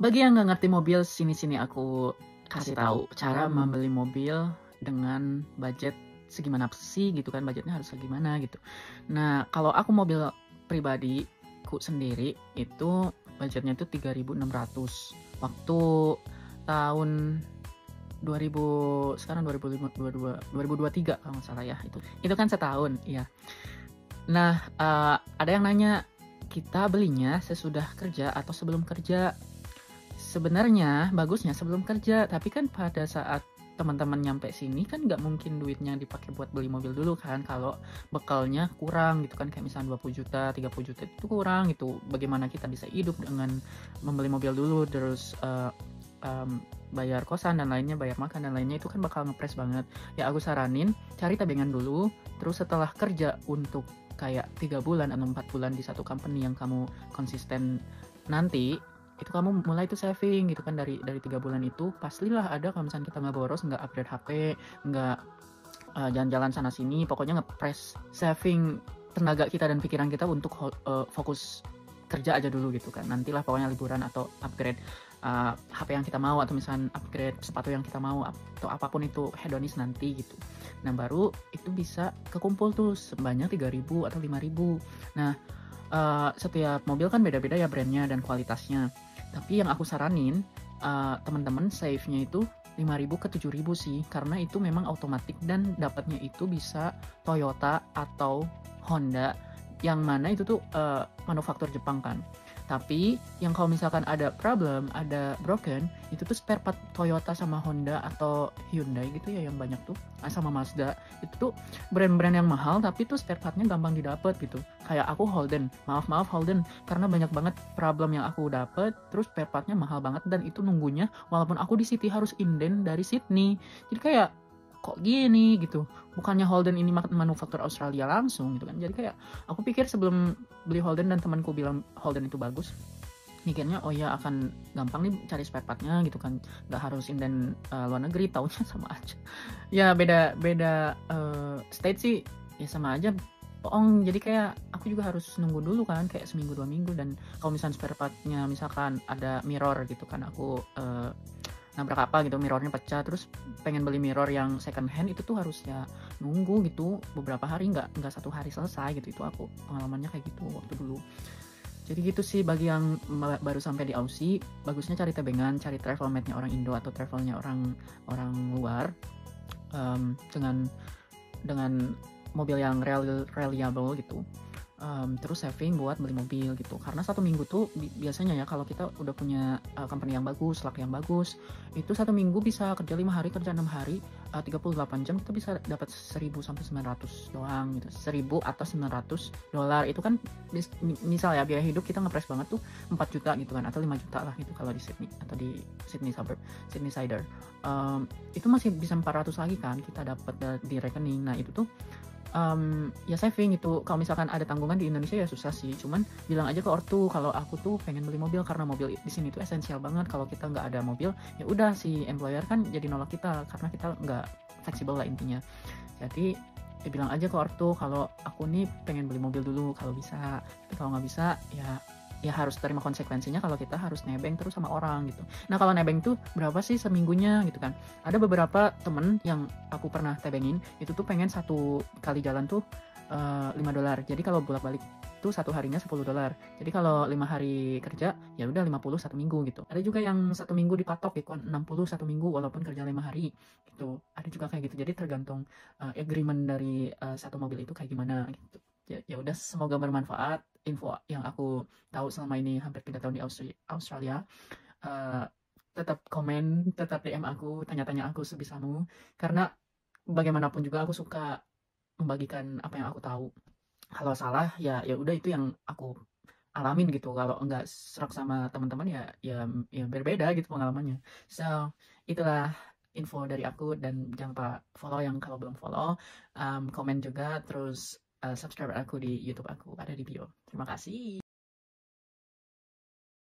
Bagi yang nggak ngerti mobil, sini aku kasih tahu cara membeli mobil dengan budget segimana sih gitu kan, budgetnya harus segimana gitu. Nah, kalau aku mobil pribadiku sendiri itu budgetnya itu 3.600 waktu tahun 2000, sekarang 2023 kalau nggak salah ya, itu kan setahun ya. Nah, ada yang nanya, kita belinya sesudah kerja atau sebelum kerja? Sebenarnya bagusnya sebelum kerja, tapi kan pada saat teman-teman nyampe sini kan nggak mungkin duitnya dipakai buat beli mobil dulu kan, kalau bekalnya kurang gitu kan, kayak misalnya 20 juta, 30 juta itu kurang gitu. Bagaimana kita bisa hidup dengan membeli mobil dulu, terus bayar kosan dan lainnya, bayar makan dan lainnya, itu kan bakal ngepres banget. Ya aku saranin cari tabungan dulu, terus setelah kerja untuk kayak 3 bulan atau 4 bulan di satu company yang kamu konsisten, nanti itu kamu mulai tuh saving gitu kan, dari 3 bulan itu pastilah ada kalau misalnya kita nggak boros, nggak upgrade HP, nggak jalan-jalan sana sini, pokoknya ngepres saving tenaga kita dan pikiran kita untuk fokus kerja aja dulu gitu kan. Nantilah pokoknya liburan atau upgrade HP yang kita mau, atau misalnya upgrade sepatu yang kita mau, atau apapun itu hedonis nanti gitu. Nah baru itu bisa kekumpul tuh sebanyak 3.000 atau 5.000. Nah setiap mobil kan beda-beda ya brandnya dan kualitasnya, tapi yang aku saranin teman-teman save-nya itu 5.000 ke 7.000 sih, karena itu memang otomatis dan dapatnya itu bisa Toyota atau Honda, yang mana itu tuh manufaktur Jepang kan. Tapi yang kalau misalkan ada problem, ada broken, itu tuh spare part Toyota sama Honda atau Hyundai gitu ya yang banyak tuh, sama Mazda, itu tuh brand-brand yang mahal tapi tuh spare partnya gampang didapat gitu. Kayak aku Holden, maaf Holden, karena banyak banget problem yang aku dapet, terus spare partnya mahal banget, dan itu nunggunya walaupun aku di City harus inden dari Sydney. Jadi kayak kok gini gitu, bukannya Holden ini manufaktur Australia langsung gitu kan. Jadi kayak aku pikir sebelum beli Holden dan temanku bilang Holden itu bagus, mikirnya oh ya akan gampang nih cari spare partnya gitu kan, nggak harus inden luar negeri, taunya sama aja. Ya beda state sih ya sama aja bohong. Jadi kayak aku juga harus nunggu dulu kan, kayak seminggu 2 minggu. Dan kalau misalnya spare partnya misalkan ada mirror gitu kan, aku nabrak apa gitu, mirrornya pecah, terus pengen beli mirror yang second hand, itu tuh harus ya nunggu gitu beberapa hari, nggak 1 hari selesai gitu. Itu aku pengalamannya kayak gitu waktu dulu. Jadi gitu sih, bagi yang baru sampai di Aussie, bagusnya cari tebengan, cari travel mate-nya orang Indo atau travelnya orang luar, dengan mobil yang reliable gitu. Terus saving buat beli mobil gitu, karena 1 minggu tuh biasanya ya kalau kita udah punya company yang bagus, luck yang bagus, itu 1 minggu bisa kerja 5 hari, kerja 6 hari, 38 jam, kita bisa dapat 1.000 sampai 900 doang gitu. 1.000 atau 900 dolar itu kan misal ya biaya hidup kita ngepres banget tuh 4 juta gitu kan, atau 5 juta lah gitu kalau di Sydney atau di Sydney suburb, Sydney Sider. Itu masih bisa 400 lagi kan kita dapat di rekening. Nah itu tuh ya saving itu. Kalau misalkan ada tanggungan di Indonesia ya susah sih, cuman bilang aja ke ortu kalau aku tuh pengen beli mobil, karena mobil di sini tuh esensial banget. Kalau kita nggak ada mobil ya udah, si employer kan jadi nolak kita karena kita nggak fleksibel lah intinya. Jadi ya bilang aja ke ortu kalau aku nih pengen beli mobil dulu kalau bisa. Tapi kalau nggak bisa ya harus terima konsekuensinya kalau kita harus nebeng terus sama orang gitu. Nah kalau nebeng tuh berapa sih seminggunya gitu kan. Ada beberapa temen yang aku pernah tebengin, itu tuh pengen 1 kali jalan tuh $5. Jadi kalau bolak-balik tuh 1 harinya $10. Jadi kalau 5 hari kerja ya udah 50 1 minggu gitu. Ada juga yang 1 minggu dipatok gitu, 60 1 minggu walaupun kerja 5 hari gitu. Ada juga kayak gitu. Jadi tergantung agreement dari satu mobil itu kayak gimana gitu. Ya udah, semoga bermanfaat info yang aku tahu selama ini hampir 3 tahun di Australia. Tetap komen, tetap DM aku, tanya-tanya aku sebisamu, karena bagaimanapun juga aku suka membagikan apa yang aku tahu. Kalau salah ya udah, itu yang aku alamin gitu. Kalau enggak serak sama teman-teman ya berbeda gitu pengalamannya. So itulah info dari aku, dan jangan lupa follow yang kalau belum follow, komen juga, terus subscribe aku di YouTube, aku ada di bio. Terima kasih.